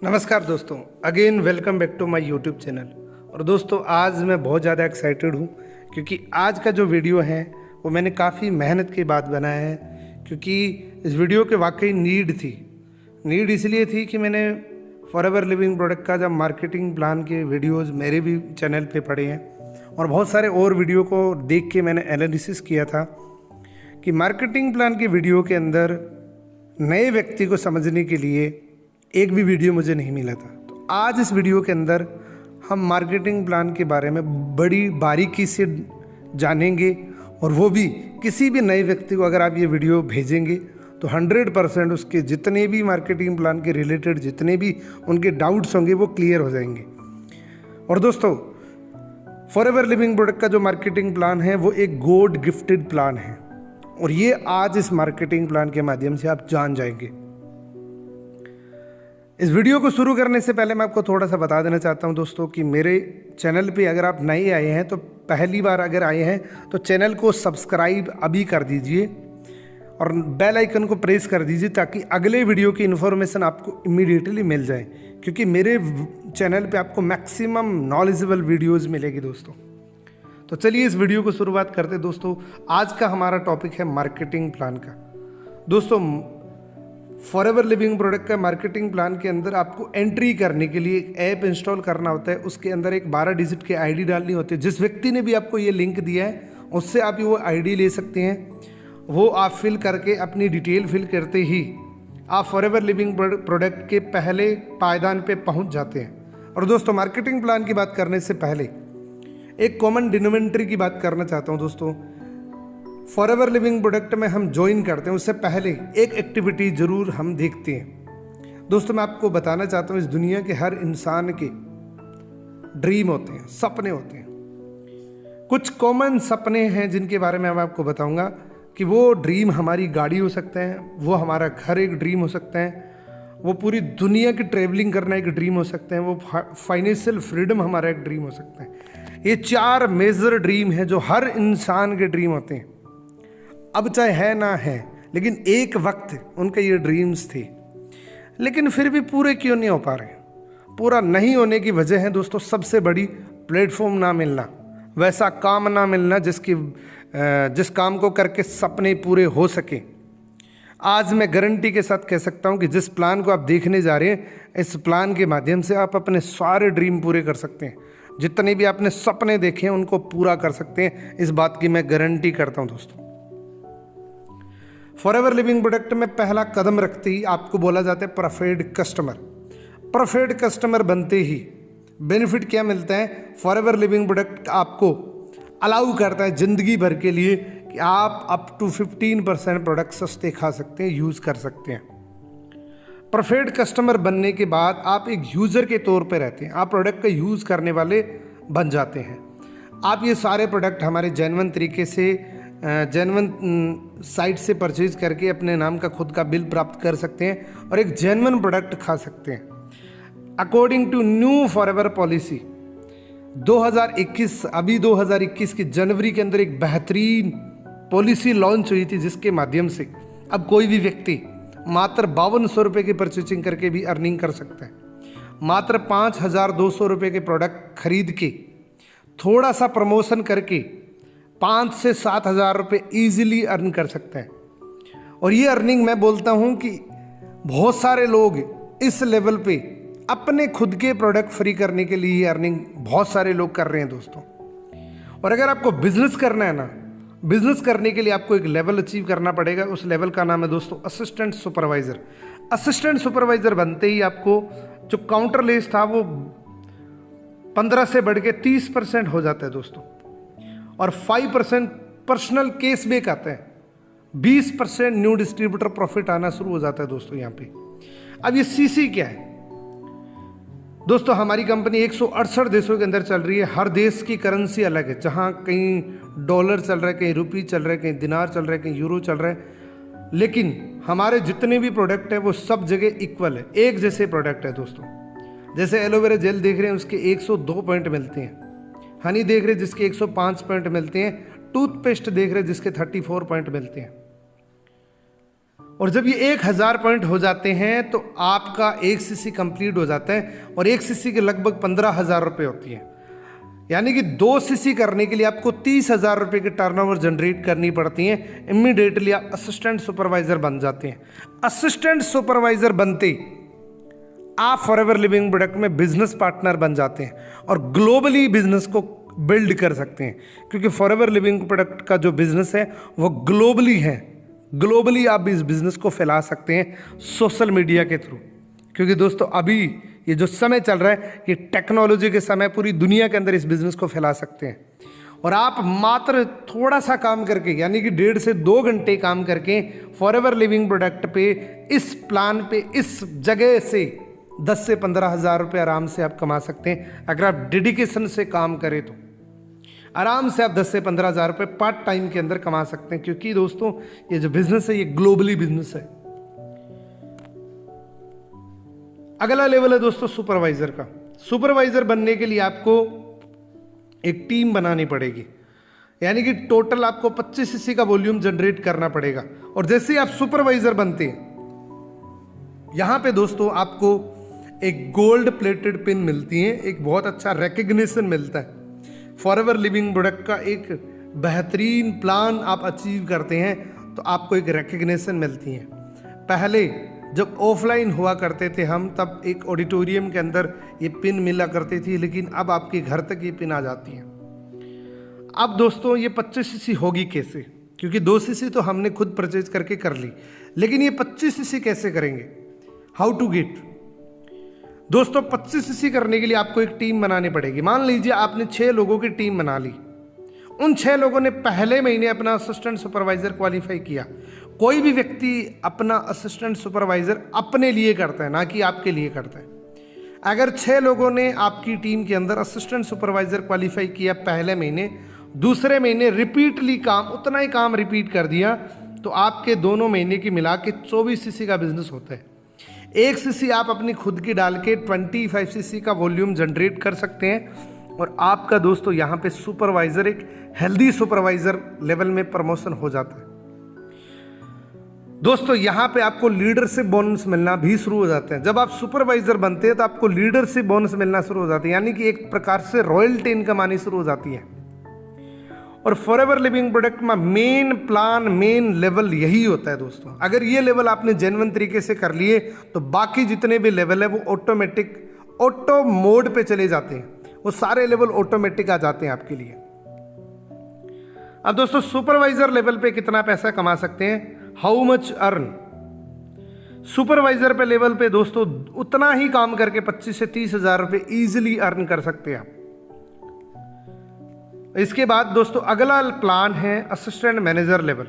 नमस्कार दोस्तों, again welcome back to my YouTube channel. और दोस्तों आज मैं बहुत ज़्यादा एक्साइटेड हूँ क्योंकि आज का जो वीडियो है वो मैंने काफ़ी मेहनत के बाद बनाया है, क्योंकि इस वीडियो के वाकई नीड इसलिए थी कि मैंने फॉरएवर लिविंग प्रोडक्ट का जब मार्केटिंग प्लान के वीडियोज़ मेरे भी चैनल पे पड़े हैं और बहुत सारे और वीडियो को देख के मैंने एनालिसिस किया था कि मार्केटिंग प्लान के वीडियो के अंदर नए व्यक्ति को समझने के लिए एक भी वीडियो मुझे नहीं मिला था। तो आज इस वीडियो के अंदर हम मार्केटिंग प्लान के बारे में बड़ी बारीकी से जानेंगे, और वो भी किसी भी नए व्यक्ति को अगर आप ये वीडियो भेजेंगे तो 100% उसके जितने भी मार्केटिंग प्लान के रिलेटेड जितने भी उनके डाउट्स होंगे वो क्लियर हो जाएंगे। और दोस्तों, फॉरएवर लिविंग प्रोडक्ट का जो मार्केटिंग प्लान है वो एक गॉड गिफ्टेड प्लान है, और ये आज इस मार्केटिंग प्लान के माध्यम से आप जान जाएंगे। इस वीडियो को शुरू करने से पहले मैं आपको थोड़ा सा बता देना चाहता हूं दोस्तों कि मेरे चैनल पे अगर आप नए आए हैं तो पहली बार अगर आए हैं तो चैनल को सब्सक्राइब अभी कर दीजिए और बेल आइकन को प्रेस कर दीजिए ताकि अगले वीडियो की इन्फॉर्मेशन आपको इमीडिएटली मिल जाए, क्योंकि मेरे चैनल पे आपको मैक्सिमम नॉलेजेबल वीडियोज़ मिलेगी दोस्तों। तो चलिए इस वीडियो को शुरुआत करते दोस्तों। आज का हमारा टॉपिक है मार्केटिंग प्लान का। दोस्तों, फॉरएवर लिविंग प्रोडक्ट का मार्केटिंग प्लान के अंदर आपको एंट्री करने के लिए एक ऐप इंस्टॉल करना होता है। उसके अंदर एक 12 डिजिट की आईडी डालनी होती है। जिस व्यक्ति ने भी आपको ये लिंक दिया है उससे आप वो आईडी ले सकते हैं। वो आप फिल करके अपनी डिटेल फिल करते ही आप फॉरएवर लिविंग प्रोडक्ट के पहले पायदान पे पहुंच जाते हैं। और दोस्तों, मार्केटिंग प्लान की बात करने से पहले एक कॉमन डिनोमिनेटर की बात करना चाहता हूं दोस्तों। फॉरएवर लिविंग प्रोडक्ट में हम ज्वाइन करते हैं उससे पहले एक एक्टिविटी जरूर हम देखते हैं। दोस्तों, मैं आपको बताना चाहता हूँ इस दुनिया के हर इंसान के ड्रीम होते हैं, सपने होते हैं। कुछ कॉमन सपने हैं जिनके बारे में मैं आपको बताऊंगा कि वो ड्रीम हमारी गाड़ी हो सकते हैं, वो हमारा घर एक ड्रीम हो सकता है, वो पूरी दुनिया की ट्रेवलिंग करना एक ड्रीम हो सकते हैं, वो फाइनेंशियल फ्रीडम हमारा एक ड्रीम हो सकता है। ये 4 मेजर ड्रीम है जो हर इंसान के ड्रीम होते हैं। अब चाहे है ना है, लेकिन एक वक्त उनके ये ड्रीम्स थे, लेकिन फिर भी पूरे क्यों नहीं हो पा रहे। पूरा नहीं होने की वजह है दोस्तों सबसे बड़ी प्लेटफॉर्म ना मिलना, वैसा काम ना मिलना जिस काम को करके सपने पूरे हो सके। आज मैं गारंटी के साथ कह सकता हूं कि जिस प्लान को आप देखने जा रहे हैं, इस प्लान के माध्यम से आप अपने सारे ड्रीम पूरे कर सकते हैं। जितने भी आपने सपने देखे हैं उनको पूरा कर सकते हैं, इस बात की मैं गारंटी करता हूं दोस्तों। फॉरएवर लिविंग प्रोडक्ट में पहला कदम रखते ही आपको बोला जाता है प्रेफर्ड कस्टमर। प्रेफर्ड कस्टमर बनते ही बेनिफिट क्या मिलता है? फॉरएवर लिविंग प्रोडक्ट आपको अलाउ करता है जिंदगी भर के लिए कि आप अप टू 15% प्रोडक्ट सस्ते खा सकते हैं, यूज़ कर सकते हैं। प्रेफर्ड कस्टमर बनने के बाद आप एक यूज़र के तौर पे रहते हैं, आप प्रोडक्ट का यूज़ करने वाले बन जाते हैं। आप ये सारे प्रोडक्ट हमारे जेन्युइन तरीके से जेन्युइन साइट से परचेज करके अपने नाम का खुद का बिल प्राप्त कर सकते हैं और एक जेन्युइन प्रोडक्ट खा सकते हैं। According to new Forever policy 2021, अभी 2021 की जनवरी के अंदर एक बेहतरीन पॉलिसी लॉन्च हुई थी, जिसके माध्यम से अब कोई भी व्यक्ति मात्र 5200 रुपये की परचेजिंग करके भी अर्निंग कर सकता है। मात्र 5200 रुपये के प्रोडक्ट खरीद के थोड़ा सा प्रमोशन करके 5 से 7 हज़ार रुपये ईजिली अर्न कर सकते हैं। और ये अर्निंग मैं बोलता हूँ कि बहुत सारे लोग इस लेवल पे अपने खुद के प्रोडक्ट फ्री करने के लिए ये अर्निंग बहुत सारे लोग कर रहे हैं दोस्तों। और अगर आपको बिजनेस करना है ना, बिजनेस करने के लिए आपको एक लेवल अचीव करना पड़ेगा। उस लेवल का नाम है दोस्तों असिस्टेंट सुपरवाइज़र। असिस्टेंट सुपरवाइज़र बनते ही आपको जो काउंटर लेस था वो 15 से बढ़ के 30% हो जाता है दोस्तों, और 5% पर्सनल कैशबैक आता है। 20% न्यू डिस्ट्रीब्यूटर प्रॉफिट आना शुरू हो जाता है दोस्तों यहाँ पे। अब ये सीसी क्या है दोस्तों? हमारी कंपनी 168 देशों के अंदर चल रही है। हर देश की करेंसी अलग है, जहाँ कहीं डॉलर चल रहा है, कहीं रुपी चल रहा है, कहीं दिनार चल रहा है, कहीं यूरो चल रहा है, लेकिन हमारे जितने भी प्रोडक्ट है वो सब जगह इक्वल है, एक जैसे प्रोडक्ट है दोस्तों। जैसे एलोवेरा जेल देख रहे हैं उसके 102 पॉइंट मिलते हैं, हनी देख रहे हैं जिसके 105 पॉइंट मिलते हैं, टूथपेस्ट देख रहे हैं जिसके 34 पॉइंट मिलते हैं। और जब ये 1000 पॉइंट हो जाते हैं तो आपका 1 सीसी कंप्लीट हो जाता है और 1 सीसी के लगभग 15,000 रुपये होती है। यानी कि 2 सीसी करने के लिए आपको 30,000 रुपये की टर्नओवर जनरेट करनी पड़ती है। इमीडिएटली आप असिस्टेंट सुपरवाइजर बन जाते हैं। असिस्टेंट सुपरवाइजर बनते आप फॉरएवर लिविंग प्रोडक्ट में बिजनेस पार्टनर बन जाते हैं और ग्लोबली बिजनेस को बिल्ड कर सकते हैं, क्योंकि फॉरएवर लिविंग प्रोडक्ट का जो बिजनेस है वो ग्लोबली है। ग्लोबली आप इस बिजनेस को फैला सकते हैं सोशल मीडिया के थ्रू, क्योंकि दोस्तों अभी ये जो समय चल रहा है ये टेक्नोलॉजी के समय, पूरी दुनिया के अंदर इस बिजनेस को फैला सकते हैं। और आप मात्र थोड़ा सा काम करके, यानी कि 1.5 से 2 घंटे काम करके फॉरएवर लिविंग प्रोडक्ट पे, इस प्लान पे, इस जगह से 10 से 15,000 रुपये आराम से आप कमा सकते हैं। अगर आप डेडिकेशन से काम करें तो आराम से आप 10 से 15,000 रुपये पार्ट टाइम के अंदर कमा सकते हैं, क्योंकि दोस्तों ये जो बिजनेस है ये ग्लोबली बिजनेस है। अगला लेवल है दोस्तों सुपरवाइजर का। सुपरवाइजर बनने के लिए आपको एक टीम बनानी पड़ेगी, यानी कि टोटल आपको 25 सीसी का वॉल्यूम जनरेट करना पड़ेगा। और जैसे ही आप सुपरवाइजर बनते हैं, यहां पे दोस्तों आपको एक गोल्ड प्लेटेड पिन मिलती है, एक बहुत अच्छा रिकग्निशन मिलता है। फॉरएवर लिविंग प्रोडक्ट का एक बेहतरीन प्लान आप अचीव करते हैं तो आपको एक रिकग्निशन मिलती है। पहले जब ऑफलाइन हुआ करते थे हम, तब एक ऑडिटोरियम के अंदर ये पिन मिला करती थी, लेकिन अब आपके घर तक ये पिन आ जाती है। अब दोस्तों ये 25 सीसी होगी कैसे, क्योंकि 2 सीसी तो हमने खुद परचेज करके कर ली, लेकिन ये 25 सीसी कैसे करेंगे, हाउ टू गेट। दोस्तों 25 सीसी करने के लिए आपको एक टीम बनानी पड़ेगी। मान लीजिए आपने 6 लोगों की टीम बना ली, उन 6 लोगों ने पहले महीने अपना असिस्टेंट सुपरवाइजर क्वालिफाई किया। कोई भी व्यक्ति अपना असिस्टेंट सुपरवाइजर अपने लिए करता है, ना कि आपके लिए करता है। अगर 6 लोगों ने आपकी टीम के अंदर असिस्टेंट सुपरवाइजर क्वालिफाई किया पहले महीने, दूसरे महीने रिपीटली काम, उतना ही काम रिपीट कर दिया, तो आपके दोनों महीने की मिला के 24 सीसी का बिजनेस होता है। 1 सीसी आप अपनी खुद की डाल के 25 सीसी का वॉल्यूम जनरेट कर सकते हैं। और आपका दोस्तों यहाँ पे सुपरवाइजर एक हेल्दी सुपरवाइजर लेवल में प्रमोशन हो जाता है। दोस्तों यहाँ पे आपको लीडरशिप बोनस मिलना भी शुरू हो जाते हैं। जब आप सुपरवाइजर बनते हैं तो आपको लीडरशिप बोनस मिलना शुरू हो जाती है, यानी कि एक प्रकार से रॉयल्टी इनकम आनी शुरू हो जाती है। और फॉरएवर लिविंग प्रोडक्ट में मेन प्लान, मेन लेवल यही होता है दोस्तों। अगर ये लेवल आपने जेन्युइन तरीके से कर लिए तो बाकी जितने भी लेवल है वो ऑटोमेटिक ऑटो मोड पे चले जाते हैं, वो सारे लेवल ऑटोमेटिक आ जाते हैं आपके लिए। अब दोस्तों सुपरवाइजर लेवल पे कितना पैसा कमा सकते हैं, हाउ मच अर्न। सुपरवाइजर पे लेवल पे दोस्तों उतना ही काम करके 25 से 30,000 रुपये ईजिली अर्न कर सकते हैं आप। इसके बाद दोस्तों अगला प्लान है assistant manager level.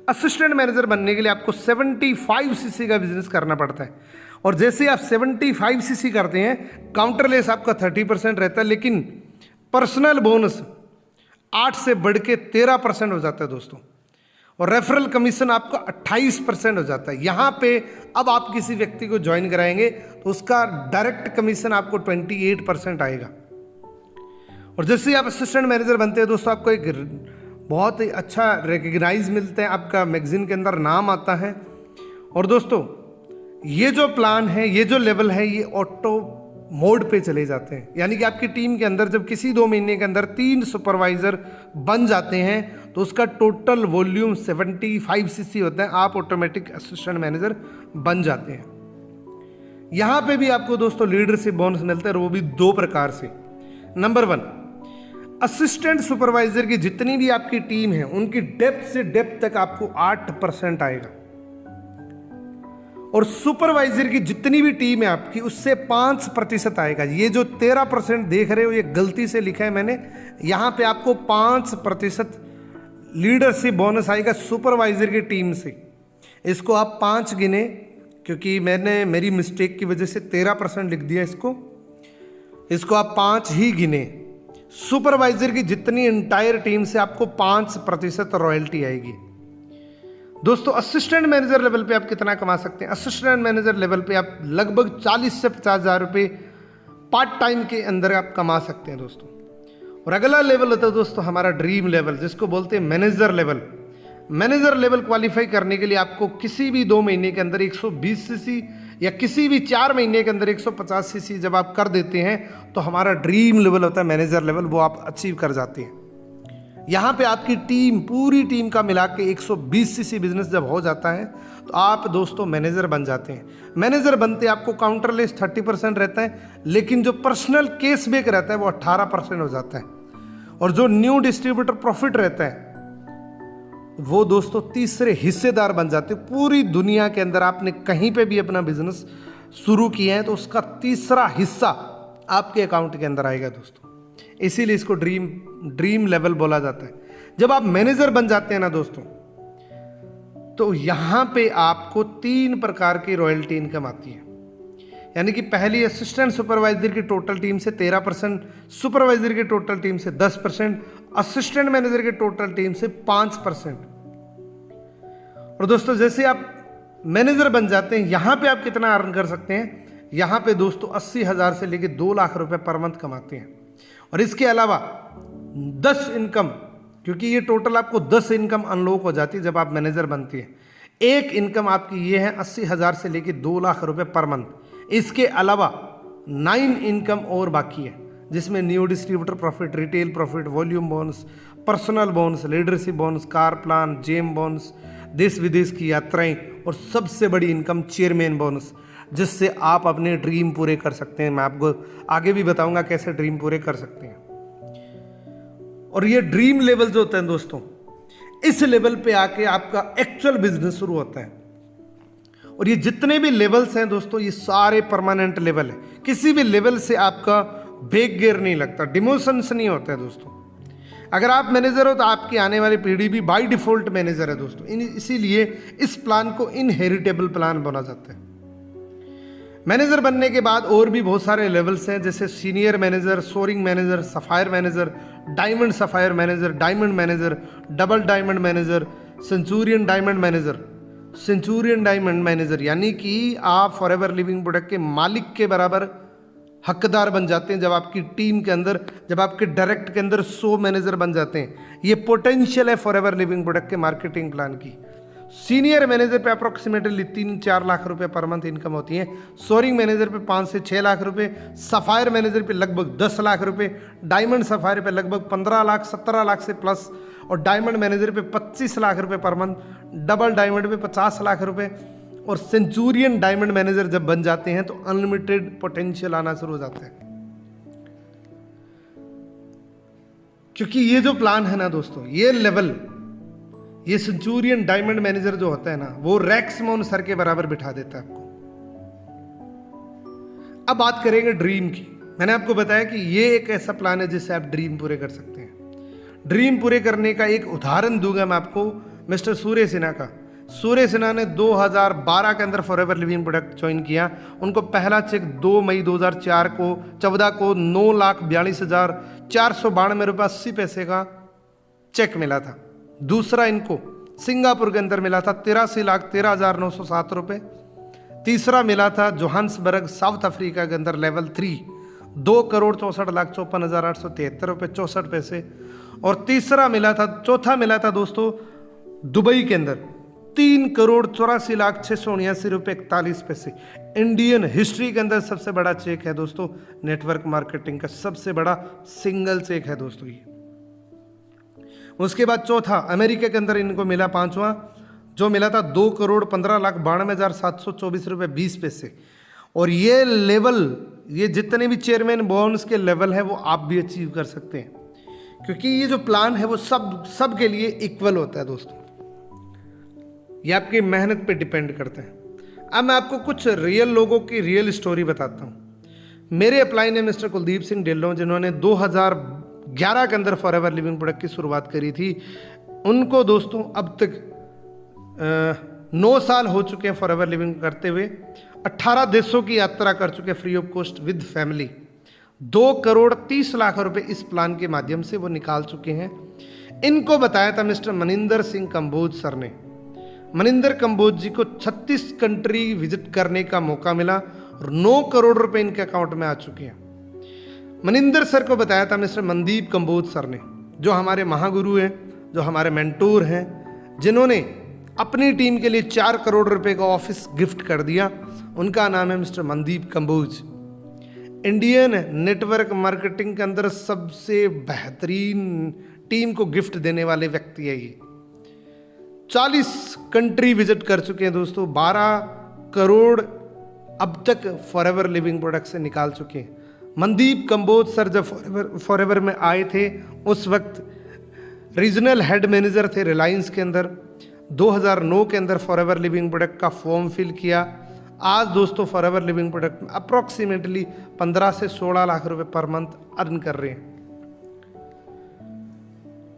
Assistant manager बनने के लिए आपको 75 सीसी का बिजनेस करना पड़ता है। और जैसे आप 75 सीसी करते हैं, काउंटरलेस आपका 30% रहता है, लेकिन पर्सनल बोनस 8 से बढ़ के 13% हो जाता है दोस्तों। और रेफरल कमीशन आपका 28% हो जाता है। यहाँ पे अब आप किसी व्यक्ति को ज्वाइन कराएंगे तो उसका डायरेक्ट कमीशन आपको 28% आएगा। और जैसे ही आप असिस्टेंट मैनेजर बनते हैं दोस्तों, आपको एक बहुत ही अच्छा रिकग्नाइज मिलता है, आपका मैगजीन के अंदर नाम आता है। और दोस्तों ये जो प्लान है, ये जो लेवल है, ये ऑटो मोड पे चले जाते हैं। यानी कि आपकी टीम के अंदर जब किसी 2 महीने के अंदर 3 सुपरवाइजर बन जाते हैं तो उसका टोटल वॉल्यूम 75 सीसी होता है, आप ऑटोमेटिक असिस्टेंट मैनेजर बन जाते हैं। यहाँ पे भी आपको दोस्तों लीडरशिप बोनस मिलता है, और वो भी 2 प्रकार से। नंबर 1, असिस्टेंट सुपरवाइजर की जितनी भी आपकी टीम है उनकी डेप्थ से डेप्थ तक आपको 8% आएगा। और सुपरवाइजर की जितनी भी टीम है आपकी उससे 5% आएगा। ये जो 13% देख रहे हो ये गलती से लिखा है मैंने, यहाँ पे आपको 5% लीडरशिप बोनस आएगा सुपरवाइजर की टीम से। इसको आप 5 गिने, क्योंकि मैंने मेरी मिस्टेक की वजह से 13% लिख दिया इसको आप 5 ही गिने। सुपरवाइजर की जितनी इंटायर टीम से आपको 5% रॉयल्टी आएगी। दोस्तों असिस्टेंट मैनेजर लेवल पे आप कितना कमा सकते हैं, असिस्टेंट मैनेजर लेवल पे आप लगभग 40 से 50,000 रुपये पार्ट टाइम के अंदर आप कमा सकते हैं दोस्तों। और अगला लेवल होता है दोस्तों हमारा ड्रीम लेवल, जिसको बोलते हैं manager level. Manager level qualify करने के लिए आपको किसी भी 2 महीने के अंदर 120 सीसी या किसी भी 4 महीने के अंदर 150 सीसी जब आप कर देते हैं तो हमारा ड्रीम लेवल होता है मैनेजर लेवल, वो आप अचीव कर जाते हैं। यहाँ पे आपकी टीम, पूरी टीम का मिला के 120 सीसी बिजनेस जब हो जाता है तो आप दोस्तों मैनेजर बन जाते हैं। मैनेजर बनते आपको काउंटरलेस 30% रहता है, लेकिन जो पर्सनल केस बेक रहता है वो 18% हो जाता है, और जो न्यू डिस्ट्रीब्यूटर प्रॉफिट रहता है वो दोस्तों तीसरे हिस्सेदार बन जाते हैं। पूरी दुनिया के अंदर आपने कहीं पे भी अपना बिजनेस शुरू किया है तो उसका तीसरा हिस्सा आपके अकाउंट के अंदर आएगा दोस्तों। इसीलिए इसको ड्रीम लेवल बोला जाता है। जब आप मैनेजर बन जाते हैं ना दोस्तों, तो यहां पे आपको 3 प्रकार की रॉयल्टी इनकम आती है। यानी कि पहली असिस्टेंट सुपरवाइजर की टोटल टीम से 13%, सुपरवाइजर की टोटल टीम से 10%, असिस्टेंट मैनेजर की टोटल टीम से 5%। और दोस्तों जैसे आप मैनेजर बन जाते हैं, यहां पे आप कितना अर्न कर सकते हैं, यहां पे दोस्तों 80,000 से लेकर 2 लाख रुपए पर मंथ कमाते हैं। और इसके अलावा 10 इनकम, क्योंकि ये टोटल आपको 10 इनकम अनलॉक हो जाती है जब आप मैनेजर बनती है। एक इनकम आपकी ये है 80,000 से लेकर 2 लाख रुपए पर मंथ। इसके अलावा 9 इनकम और बाकी है, जिसमें new distributor profit, retail profit, volume bonus, personal bonus, leadership bonus, car plan, gem bonus, देश विदेश की यात्राएं, और सबसे बड़ी इनकम चेयरमैन बोनस, जिससे आप अपने ड्रीम पूरे कर सकते हैं। मैं आपको आगे भी बताऊंगा कैसे ड्रीम पूरे कर सकते हैं। और ये ड्रीम लेवल जो होता है दोस्तों, इस लेवल पे आके आपका एक्चुअल बिजनेस शुरू होता है। और ये जितने भी लेवल्स हैं दोस्तों, ये सारे परमानेंट लेवल है। किसी भी लेवल से आपका ब्रेक गियर नहीं लगता, डिमोशंस नहीं होता है दोस्तों। अगर आप मैनेजर हो तो आपकी आने वाली पीढ़ी भी बाय डिफॉल्ट मैनेजर है दोस्तों। इसीलिए इस प्लान को इनहेरिटेबल प्लान बोला जाता है। मैनेजर बनने के बाद और भी बहुत सारे लेवल्स हैं, जैसे senior manager, soaring manager, sapphire manager, diamond sapphire manager, diamond manager, double diamond manager, centurion diamond manager. Centurion diamond manager यानी कि आप फॉरएवर लिविंग प्रोडक्ट के मालिक के बराबर हकदार बन जाते हैं जब आपकी टीम के अंदर, जब आपके डायरेक्ट के अंदर 100 मैनेजर बन जाते हैं। ये पोटेंशियल है फॉरएवर लिविंग प्रोडक्ट के मार्केटिंग प्लान की। सीनियर मैनेजर पे अप्रोक्सीमेटली 3-4 लाख रुपए पर मंथ इनकम होती है। सोरिंग मैनेजर पे 5 से 6 लाख रुपए, सफायर मैनेजर पे लगभग 10 लाख रुपए, डायमंड सफायर पे लगभग 15 लाख, 17 लाख से प्लस, और डायमंड मैनेजर पे 25 लाख रुपए पर मंथ, डबल डायमंड पे 50 लाख रुपए, और सेंचुरियन डायमंड मैनेजर जब बन जाते हैं तो अनलिमिटेड पोटेंशियल आना शुरू हो जाता है। क्योंकि ये जो प्लान है ना दोस्तों, ये लेवल, ये सेंचुरियन डायमंड मैनेजर जो होता है ना, वो रैक्समोन सर के बराबर बिठा देता है आपको। अब बात करेंगे ड्रीम की। मैंने आपको बताया कि ये एक ऐसा प्लान है जिससे आप ड्रीम पूरे कर सकते हैं। ड्रीम पूरे करने का एक उदाहरण दूंगा मैं आपको, मिस्टर सूर्य सिन्हा का। सूर्य सिन्हा ने 2012 के अंदर फॉरएवर लिविंग प्रोडक्ट ज्वाइन किया। उनको पहला चेक 2 मई 2014 को 9,42,492 रुपये 80 पैसे का चेक मिला था। दूसरा इनको सिंगापुर के अंदर मिला था 83,13,907 रुपये। तीसरा मिला था जोहान्सबर्ग साउथ अफ्रीका के अंदर लेवल 3 2,64,54,873 रुपये 64 पैसे। और चौथा मिला था दोस्तों दुबई के अंदर 3,84,679 रुपये 41 पैसे। इंडियन हिस्ट्री के अंदर सबसे बड़ा चेक है दोस्तों, नेटवर्क मार्केटिंग का सबसे बड़ा सिंगल चेक है दोस्तों ये। उसके बाद चौथा अमेरिका के अंदर इनको मिला 5वां, जो मिला था 2,15,92,724 रुपये 20 पैसे। और ये लेवल, ये जितने भी चेयरमैन बोनस के लेवल है वो आप भी अचीव कर सकते हैं, क्योंकि ये जो प्लान है वो सब के लिए इक्वल होता है दोस्तों। ये आपकी मेहनत पे डिपेंड करता है। अब मैं आपको कुछ रियल लोगों की रियल स्टोरी बताता हूँ। मेरे अपलाइन है मिस्टर कुलदीप सिंह ढिल्लों, जिन्होंने 2011 के अंदर फॉरएवर लिविंग प्रोडक्ट की शुरुआत करी थी। उनको दोस्तों अब तक 9 साल हो चुके हैं फॉरएवर लिविंग करते हुए। 18 देशों की यात्रा कर चुके free of cost with family. 2,30,00,000 रुपए इस प्लान के माध्यम से वो निकाल चुके हैं। इनको बताया था मिस्टर मनिंदर सिंह कंबोज सर ने। मनिंदर कंबोज जी को 36 कंट्री विजिट करने का मौका मिला और 9 करोड़ रुपए इनके अकाउंट में आ चुके हैं। मनिंदर सर को बताया था मिस्टर मनदीप कंबोज सर ने, जो हमारे महागुरु हैं, जो हमारे मेंटोर हैं, जिन्होंने अपनी टीम के लिए 4 करोड़ रुपए का ऑफिस गिफ्ट कर दिया, उनका नाम है mister Mandeep Kamboj. Indian network marketing के अंदर सबसे बेहतरीन टीम को गिफ्ट देने वाले व्यक्ति है ये। 40 कंट्री विजिट कर चुके हैं दोस्तों, 12 करोड़ अब तक फॉरएवर लिविंग प्रोडक्ट से निकाल चुके हैं। मनदीप कंबोज सर जब फॉरएवर में आए थे उस वक्त रीजनल हेड मैनेजर थे रिलायंस के अंदर। 2009 के अंदर फॉरएवर लिविंग प्रोडक्ट का फॉर्म फिल किया। आज दोस्तों फॉरएवर लिविंग प्रोडक्ट में अप्रॉक्सीमेटली 15 से 16 लाख रुपए पर मंथ अर्न कर रहे हैं।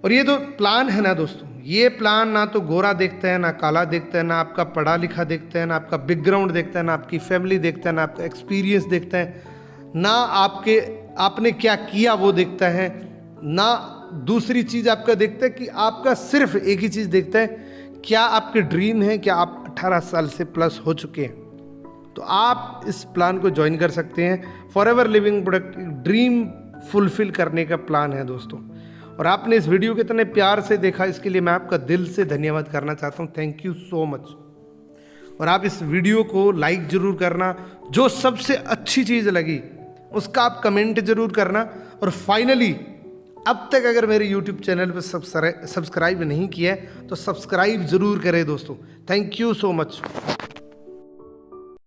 और ये जो प्लान है ना दोस्तों, ये प्लान ना तो गोरा देखता है, ना काला देखता है, ना आपका पढ़ा लिखा देखता है, ना आपका बैकग्राउंड देखता है, ना आपकी फैमिली देखता है, ना आपका एक्सपीरियंस देखता है, ना आपने क्या किया वो देखता है, ना दूसरी चीज़ आपका देखता है कि आपका सिर्फ एक ही चीज़ देखता है, क्या आपके ड्रीम है, क्या आप 18 साल से प्लस हो चुके हैं। तो आप इस प्लान को ज्वाइन कर सकते हैं। Forever living product dream fulfil करने का प्लान है दोस्तों। और आपने इस वीडियो को इतने प्यार से देखा, इसके लिए मैं आपका दिल से धन्यवाद करना चाहता हूँ। Thank you so much. और आप इस वीडियो को लाइक ज़रूर करना, जो सबसे अच्छी चीज़ लगी उसका आप कमेंट ज़रूर करना। और फाइनली अब तक अगर मेरे यूट्यूब चैनल पर सब्सक्राइब नहीं किया है तो सब्सक्राइब ज़रूर करें दोस्तों। Thank you so much.